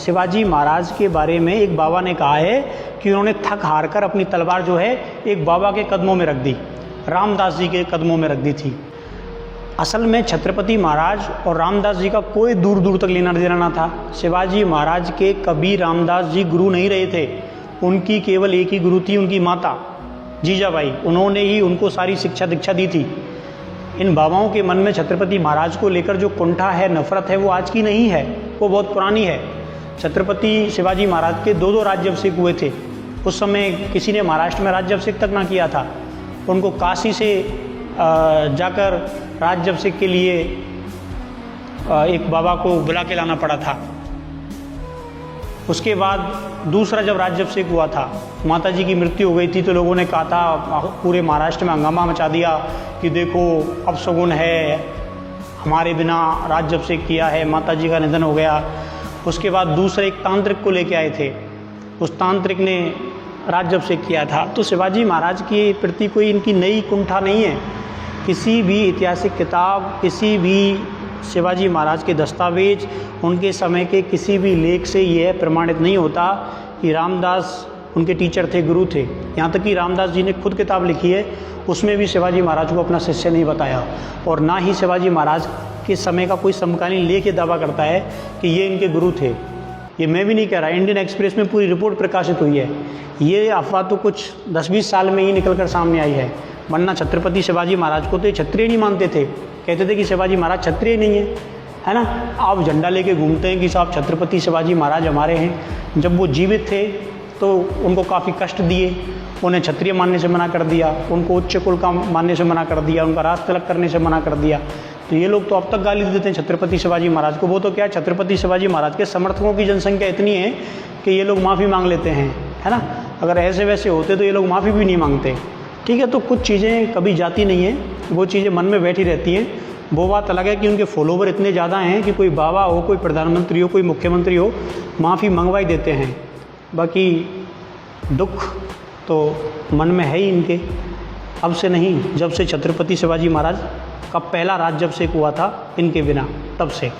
शिवाजी महाराज के बारे में एक बाबा ने कहा है कि उन्होंने थक हार कर अपनी तलवार जो है एक बाबा के कदमों में रख दी, रामदास जी के कदमों में रख दी थी। असल में छत्रपति महाराज और रामदास जी का कोई दूर दूर तक लेना देना ना था। शिवाजी महाराज के कभी रामदास जी गुरु नहीं रहे थे, उनकी केवल एक ही गुरु थी, उनकी माता जीजाबाई। उन्होंने ही उनको सारी शिक्षा दीक्षा दी थी। इन बाबाओं के मन में छत्रपति महाराज को लेकर जो कुंठा है, नफरत है, वो आज की नहीं है, वो बहुत पुरानी है। छत्रपति शिवाजी महाराज के दो राज्याभिषेक हुए थे। उस समय किसी ने महाराष्ट्र में राज्याभिषेक तक ना किया था। उनको काशी से जाकर राज्याभिषेक के लिए एक बाबा को बुला के लाना पड़ा था। उसके बाद दूसरा जब राज्याभिषेक हुआ था, माता जी की मृत्यु हो गई थी, तो लोगों ने कहा था, पूरे महाराष्ट्र में हंगामा मचा दिया कि देखो अपशगुन है, हमारे बिना राज्याभिषेक किया है, माता जी का निधन हो गया। उसके बाद दूसरे एक तांत्रिक को लेके आए थे, उस तांत्रिक ने राज्याभिषेक किया था। तो शिवाजी महाराज के प्रति कोई इनकी नई कुंठा नहीं है। किसी भी ऐतिहासिक किताब, किसी भी शिवाजी महाराज के दस्तावेज, उनके समय के किसी भी लेख से यह प्रमाणित नहीं होता कि रामदास उनके टीचर थे, गुरु थे। यहाँ तक कि रामदास जी ने खुद किताब लिखी है, उसमें भी शिवाजी महाराज को अपना शिष्य नहीं बताया। और ना ही शिवाजी महाराज के समय का कोई समकालीन लेख ये दावा करता है कि ये इनके गुरु थे। ये मैं भी नहीं कह रहा, इंडियन एक्सप्रेस में पूरी रिपोर्ट प्रकाशित हुई है। ये अफवाह तो कुछ 10-20 साल में ही निकल कर सामने आई है, वरना छत्रपति शिवाजी महाराज को तो ये क्षत्रिय नहीं मानते थे। कहते थे कि शिवाजी महाराज क्षत्रिय नहीं है ना। आप झंडा लेके घूमते हैं कि साहब छत्रपति शिवाजी महाराज हमारे हैं। जब वो जीवित थे तो उनको काफ़ी कष्ट दिए, उन्हें क्षत्रिय मानने से मना कर दिया, उनको उच्च कुल का मानने से मना कर दिया, उनका राज तिलक करने से मना कर दिया। तो ये लोग तो अब तक गाली देते हैं छत्रपति शिवाजी महाराज को। वो तो क्या, छत्रपति शिवाजी महाराज के समर्थकों की जनसंख्या इतनी है कि ये लोग माफ़ी मांग लेते हैं, है ना। अगर ऐसे वैसे होते तो ये लोग माफ़ी भी नहीं मांगते। ठीक है, तो कुछ चीज़ें कभी जाती नहीं हैं, वो चीज़ें मन में बैठी रहती हैं। वो बात अलग है कि उनके फॉलोवर इतने ज़्यादा हैं कि कोई बाबा हो, कोई प्रधानमंत्री हो, कोई मुख्यमंत्री हो, माफ़ी मंगवा ही देते हैं। बाकी दुख तो मन में है ही इनके, अब से नहीं, जब से छत्रपति शिवाजी महाराज का पहला राज्याभिषेक हुआ था इनके बिना, तब से।